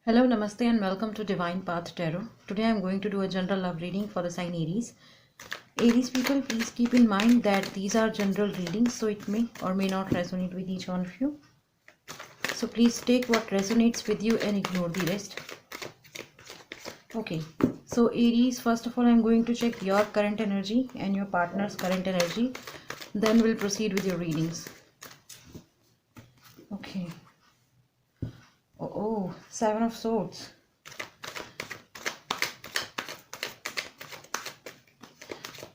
Hello, Namaste, and welcome to Divine Path Tarot. Today I am going to do a general love reading for the sign Aries. Aries people, please keep in mind that these are general readings, so it may or may not resonate with each one of you. So please take what resonates with you and ignore the rest. Okay, so Aries, first of all, I am going to check your current energy and your partner's current energy. Then we'll proceed with your readings. Okay. Oh, Seven of Swords.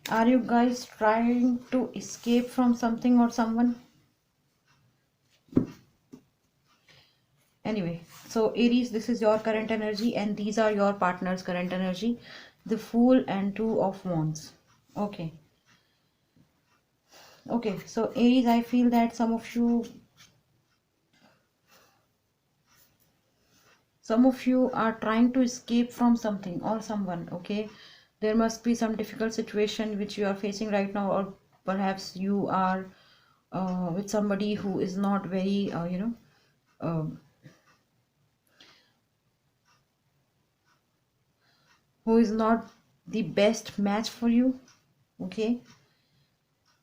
Are you guys trying to escape from something or someone? Anyway, so Aries, this is your current energy and these are your partner's current energy. The Fool and Two of Wands. Okay. Okay, so Aries, I feel that some of you are trying to escape from something or someone. Okay, there must be some difficult situation which you are facing right now, or perhaps you are with somebody who is not very uh, who is not the best match for you. Okay,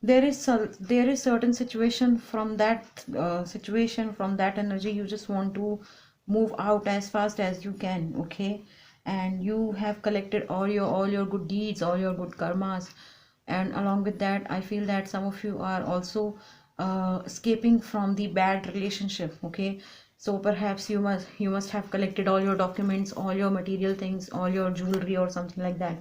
there is certain situation from that situation, from that energy, you just want to move out as fast as you can. Okay, and you have collected all your good deeds, all your good karmas, and along with that I feel that some of you are also escaping from the bad relationship. Okay, so perhaps you must have collected all your documents, all your material things, all your jewelry or something like that.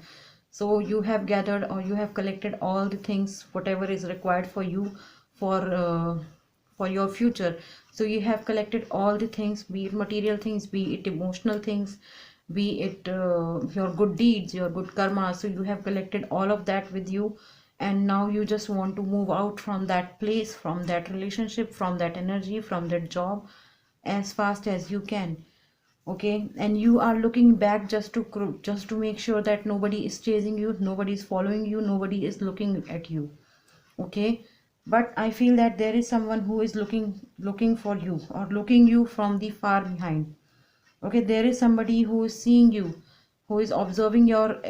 So you have gathered or you have collected all the things whatever is required for you for your future. So you have collected all the things, be it material things, be it emotional things, be it your good deeds, your good karma. So you have collected all of that with you, and now you just want to move out from that place, from that relationship, from that energy, from that job as fast as you can. Okay, and you are looking back just to make sure that nobody is chasing you, nobody is following you, nobody is looking at you. Okay, but I feel that there is someone who is looking for you or looking you from the far behind. Okay, there is somebody who is seeing you, who is observing your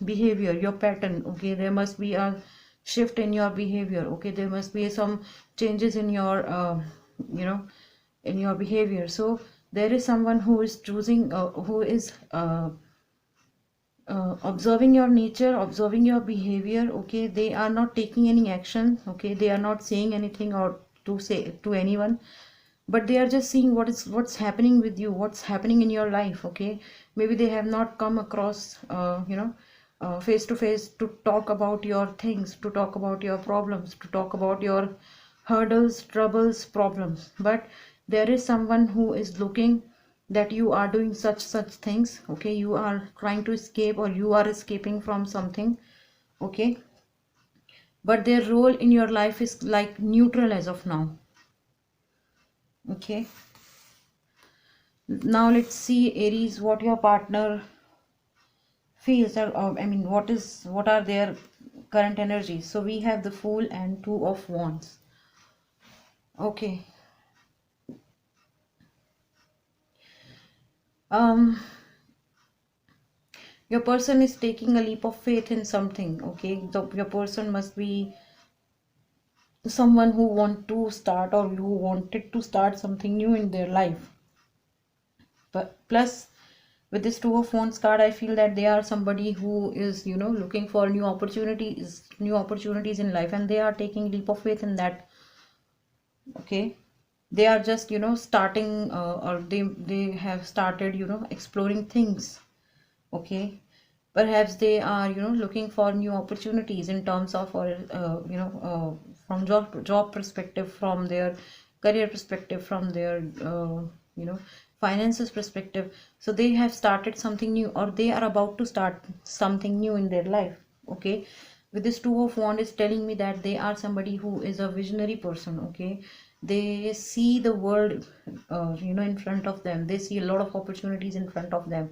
behavior, your pattern. Okay, there must be a shift in your behavior. Okay, there must be some changes in your you know in your behavior. So there is someone who is choosing who is observing your nature, observing your behavior. Okay, they are not taking any action. Okay, they are not saying anything or to say to anyone, but they are just seeing what's happening with you, what's happening in your life. Okay, maybe they have not come across face to face to talk about your things, to talk about your problems, to talk about your hurdles, troubles, problems, but there is someone who is looking that you are doing such things. Okay, you are trying to escape or you are escaping from something. Okay, but their role in your life is like neutral as of now. Okay, now let's see, Aries, what your partner feels, or I mean, what are their current energies. So we have the Fool and Two of Wands. Okay, um your person is taking a leap of faith in something. Okay, so your person must be someone who want to start or who wanted to start something new in their life. But plus, with this Two of Wands card, I feel that they are somebody who is looking for new opportunities in life, and they are taking leap of faith in that. Okay, they are just starting or they have started exploring things. Okay, perhaps they are looking for new opportunities in terms of, or from job perspective, from their career perspective, from their you know finances perspective. So they have started something new, or they are about to start something new in their life. Okay, with this Two of Wands is telling me that they are somebody who is a visionary person. Okay, they see the world in front of them, they see a lot of opportunities in front of them.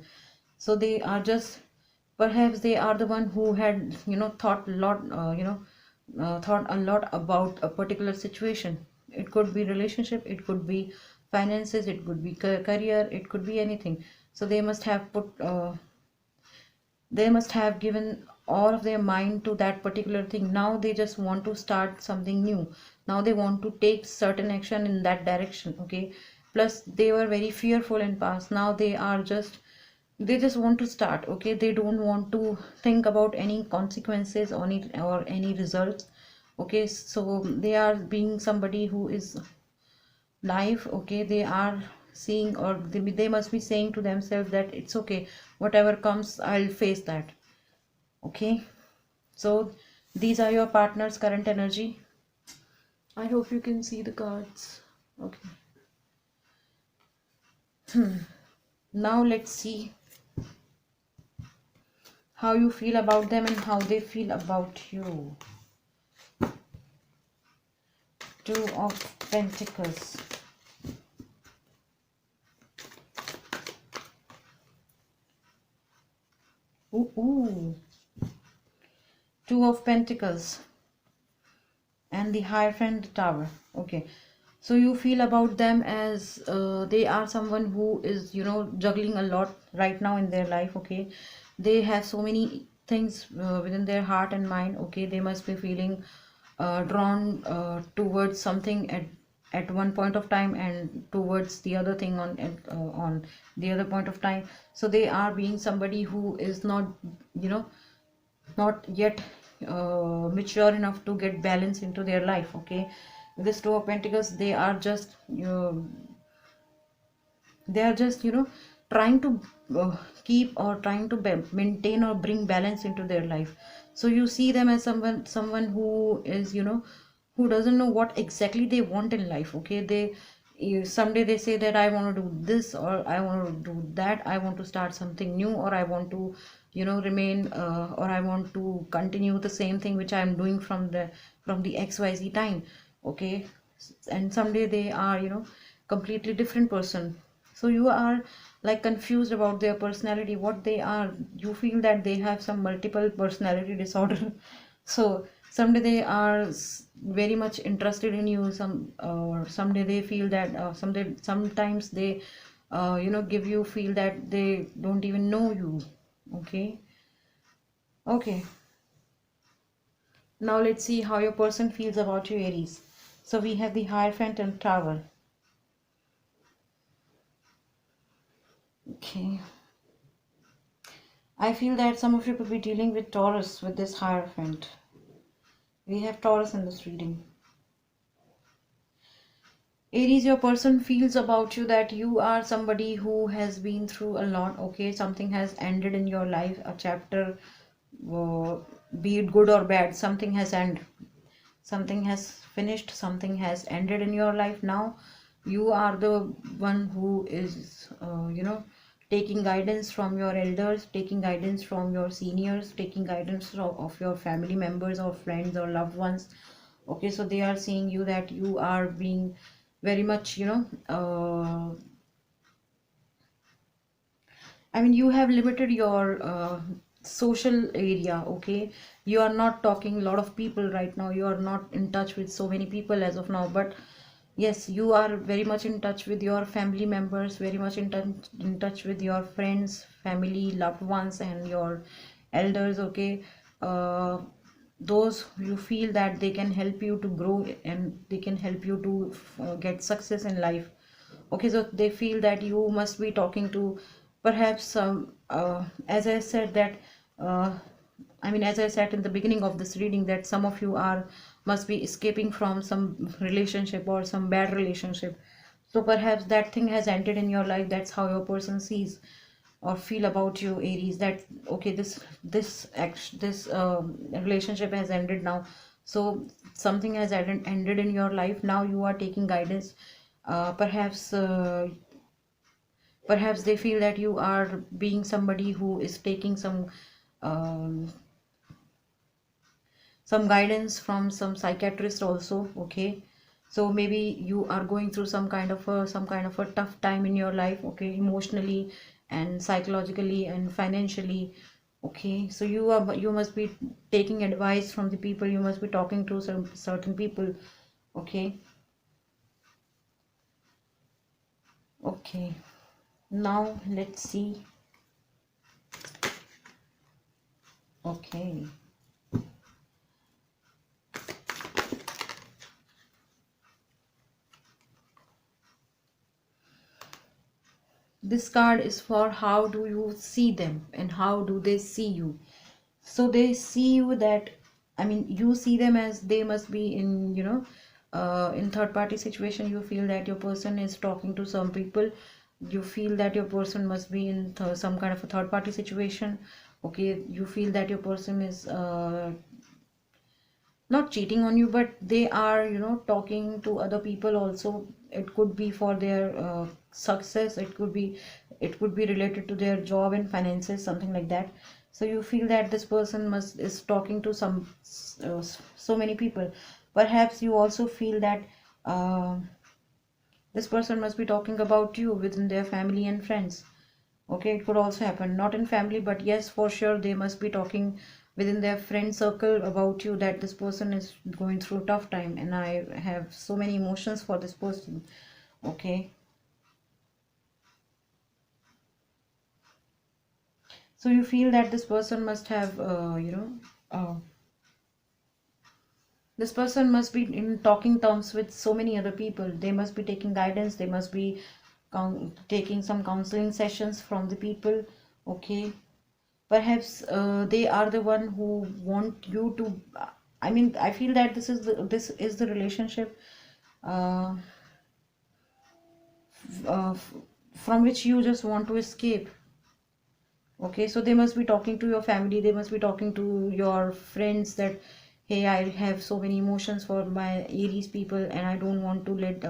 So they are just, perhaps they are the one who had thought a lot about a particular situation. It could be relationship, it could be finances, it could be career, it could be anything. So they must have given all of their mind to that particular thing. Now they just want to start something new. Now they want to take certain action in that direction. Okay, plus they were very fearful in past. Now they just want to start. Okay, they don't want to think about any consequences or any results. Okay, so they are being somebody who is life. Okay, they are seeing, or they must be saying to themselves that it's okay, whatever comes, I'll face that. Okay, so these are your partner's current energy. I hope you can see the cards. Okay. Now let's see how you feel about them and how they feel about you. Two of Pentacles. Ooh. Two of Pentacles and the Hierophant, the Tower. Okay, so you feel about them as they are someone who is, juggling a lot right now in their life. Okay, they have so many things within their heart and mind. Okay, they must be feeling drawn towards something at one point of time, and towards the other thing on the other point of time. So they are being somebody who is not yet mature enough to get balance into their life. Okay, this Two of Pentacles, they are just trying to keep, or trying to maintain or bring balance into their life. So you see them as someone who is, who doesn't know what exactly they want in life. Okay, someday they say that I want to do this, or I want to do that, I want to start something new, or I want to remain, or I want to continue the same thing which I am doing from the XYZ time. Okay, and someday they are, completely different person. So you are like confused about their personality, what they are. You feel that they have some multiple personality disorder. So someday they are very much interested in you, or someday they feel that sometimes they give you feel that they don't even know you. Okay. Okay, now let's see how your person feels about you, Aries. So we have the Hierophant and Tower. Okay, I feel that some of you could be dealing with Taurus with this Hierophant. We have Taurus in this reading. Aries, your person feels about you that you are somebody who has been through a lot. Okay, something has ended in your life, a chapter, uh, be it good or bad, something has ended. Something has finished, something has ended in your life. Now you are the one who is, taking guidance from your elders, taking guidance from your seniors, taking guidance of your family members or friends or loved ones. Okay, so they are seeing you that you are being very much, I mean, you have limited your social area. Okay, you are not talking a lot of people right now, you are not in touch with so many people as of now, but yes, you are very much in touch with your family members, very much in touch with your friends, family, loved ones, and your elders. Okay, uh, those you feel that they can help you to grow, and they can help you to get success in life. Okay, so they feel that you must be talking to perhaps some, as I said that, uh, I mean, as I said in the beginning of this reading, that some of you are must be escaping from some relationship or some bad relationship. So perhaps that thing has ended in your life. That's how your person sees or feel about you, Aries, that okay, this relationship has ended now. So something has ended in your life. Now you are taking guidance. Perhaps they feel that you are being somebody who is taking um, some guidance from some psychiatrist also. Okay, so maybe you are going through some kind of a tough time in your life. Okay, emotionally and psychologically and financially. Okay, so you must be taking advice from the people, you must be talking to some certain people. Okay, Okay, now let's see. Okay, this card is for how do you see them and how do they see you. So they see you that, I mean, you see them as they must be in, in third party situation. You feel that your person is talking to some people. You feel that your person must be in some kind of a third party situation. Okay, you feel that your person is not cheating on you, but they are, talking to other people also. It could be for their success. It could be related to their job and finances, something like that. So you feel that this person must is talking to so many people. Perhaps you also feel that uh, this person must be talking about you within their family and friends. Okay, it could also happen not in family, but yes, for sure they must be talking within their friend circle about you, that this person is going through a tough time and I have so many emotions for this person. Okay, so you feel that this person must have this person must be in talking terms with so many other people. They must be taking guidance, they must be taking some counseling sessions from the people. Okay, perhaps they are the one who want you to, I mean, I feel that this is the relationship uh, uh, from which you just want to escape. Okay, so they must be talking to your family, they must be talking to your friends that, hey, I have so many emotions for my Aries people and I don't want to let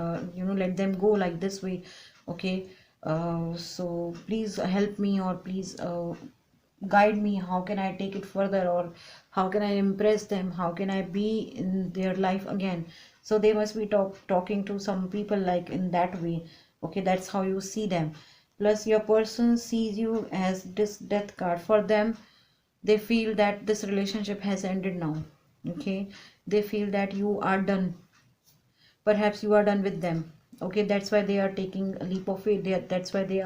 them go like this way. Okay, so please help me, or please guide me. How can I take it further, or how can I impress them, how can I be in their life again? So they must be talking to some people like in that way. Okay, that's how you see them. Plus your person sees you as this death card. For them, they feel that this relationship has ended now. Okay, they feel that you are done. Perhaps you are done with them. Okay, that's why they are taking a leap of faith. That's why they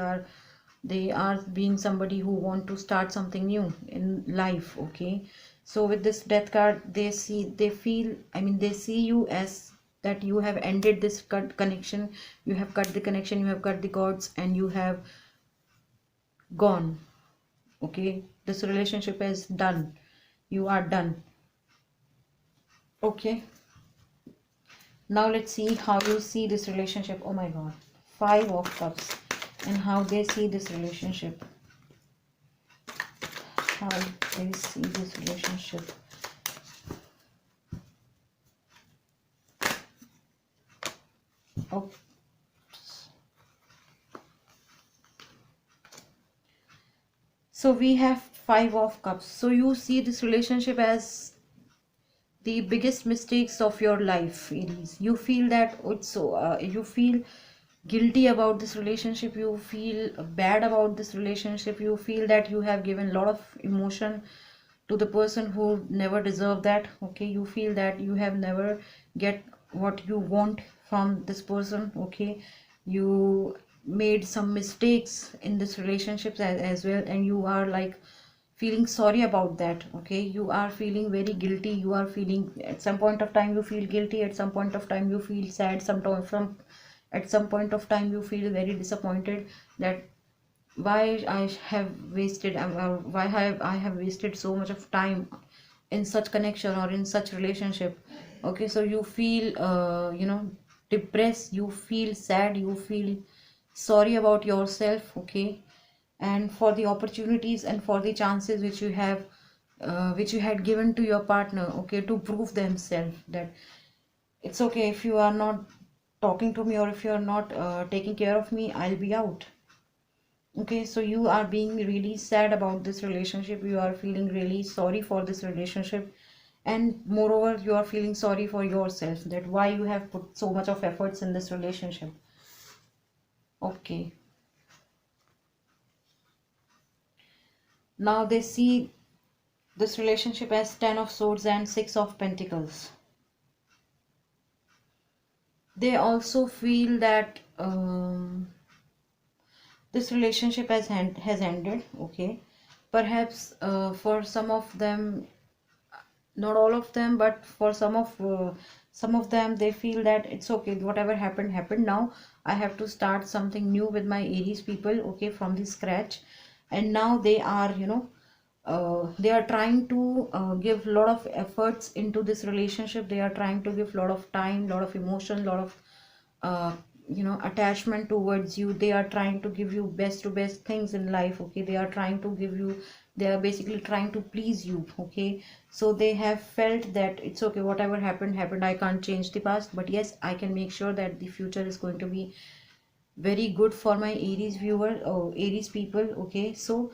are being somebody who want to start something new in life. Okay, so with this death card, they feel, I mean, they see you as that you have ended this connection. You have cut the connection, you have cut the cords, and you have gone. Okay, this relationship is done. You are done. Okay, now let's see how you see this relationship. Oh my god, 5 of cups, and how they see this relationship. How they see this relationship. Oh, so we have 5 of cups. So you see this relationship as the biggest mistakes of your life, Aries. You feel that also, you feel guilty about this relationship, you feel bad about this relationship, you feel that you have given a lot of emotion to the person who never deserved that. Okay, you feel that you have never get what you want from this person. Okay, you made some mistakes in this relationship as well, and you are like feeling sorry about that. Okay, you are feeling very guilty, you are feeling, at some point of time you feel guilty, at some point of time you feel sad, sometimes from at some point of time you feel very disappointed that why I have wasted, why I have wasted so much of time in such connection or in such relationship. Okay, so you feel depressed, you feel sad, you feel sorry about yourself. Okay, and for the opportunities and for the chances which you had given to your partner. Okay, to prove themselves that it's okay, if you are not talking to me, or if you are not taking care of me, I'll be out. Okay, so you are being really sad about this relationship, you are feeling really sorry for this relationship, and moreover you are feeling sorry for yourself, that why you have put so much of efforts in this relationship. Okay, now they see this relationship as 10 of swords and 6 of pentacles. They also feel that this relationship has ended, okay. Perhaps for some of them, not all of them, but for some of them, they feel that it's okay, whatever happened happened. Now I have to start something new with my Aries people, okay, from the scratch. And now they are, they are trying to give a lot of efforts into this relationship. They are trying to give a lot of time, lot of emotion, lot of uh, attachment towards you. They are trying to give you best to best things in life, okay. They are trying to give you, they are basically trying to please you, okay. So they have felt that it's okay, whatever happened happened, I can't change the past, but yes, I can make sure that the future is going to be very good for my Aries viewer or Aries people, okay. So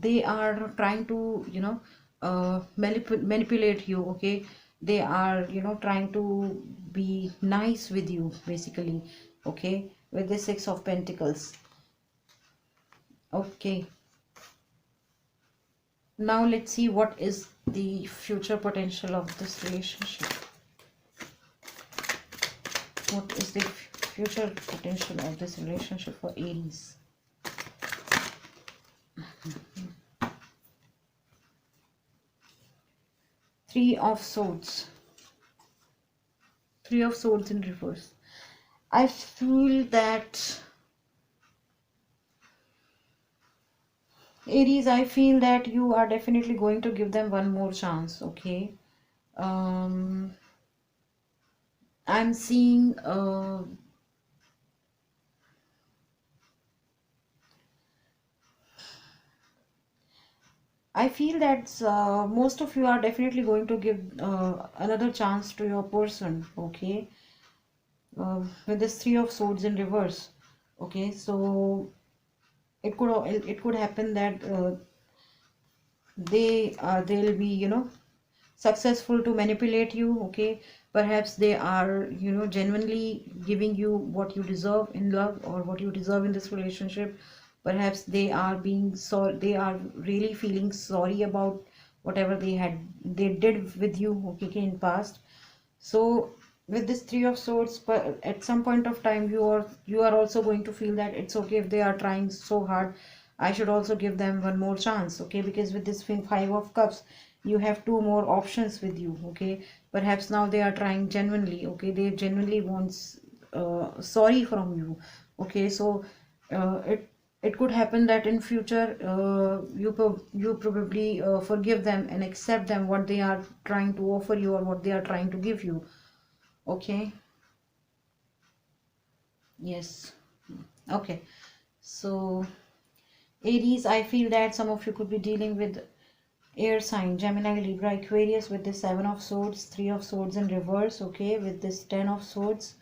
they are trying to manipulate you, okay. They are trying to be nice with you basically, okay, with the Six of Pentacles, okay. Now let's see what is the future potential of this relationship. What is the future potential of this relationship for Aries? Three of Swords. Three of Swords in reverse. I feel that Aries, I feel that you are definitely going to give them one more chance, okay. um I'm seeing I feel that most of you are definitely going to give another chance to your person, okay, with this Three of Swords in reverse, okay. So it could happen that they'll be successful to manipulate you, okay. Perhaps they are genuinely giving you what you deserve in love or what you deserve in this relationship. Perhaps they are being they are really feeling sorry about whatever they did with you, okay, in past. So with this Three of Swords, but at some point of time you are also going to feel that it's okay if they are trying so hard, I should also give them one more chance, okay. Because with this Five of Cups, you have two more options with you, okay. Perhaps now they are trying genuinely, okay. They genuinely wants sorry from you, okay. So it could happen that in future you probably forgive them and accept them what they are trying to offer you or what they are trying to give you, okay. Yes, okay. So Aries, I feel that some of you could be dealing with air sign, Gemini, Libra, Aquarius, with this Seven of Swords, Three of Swords in reverse, okay. With this Ten of Swords,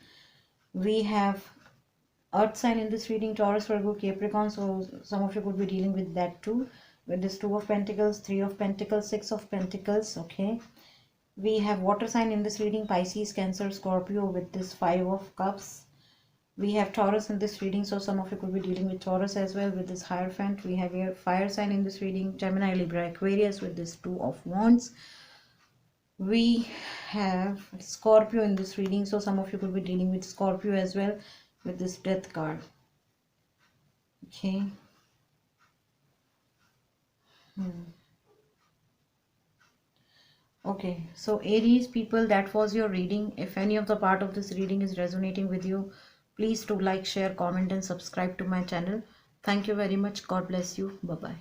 we have earth sign in this reading, Taurus, Virgo, Capricorn. So some of you could be dealing with that too, with this Two of Pentacles, Three of Pentacles, Six of Pentacles, okay. We have water sign in this reading, Pisces, Cancer, Scorpio, with this Five of Cups. We have Taurus in this reading, so some of you could be dealing with Taurus as well with this Hierophant. We have here fire sign in this reading, Gemini, Libra, Aquarius, with this Two of Wands. We have Scorpio in this reading, so some of you could be dealing with Scorpio as well with this Death card, okay. Okay, so Aries people, that was your reading. If any of the part of this reading is resonating with you, please do like, share, comment and subscribe to my channel. Thank you very much. God bless you. Bye bye.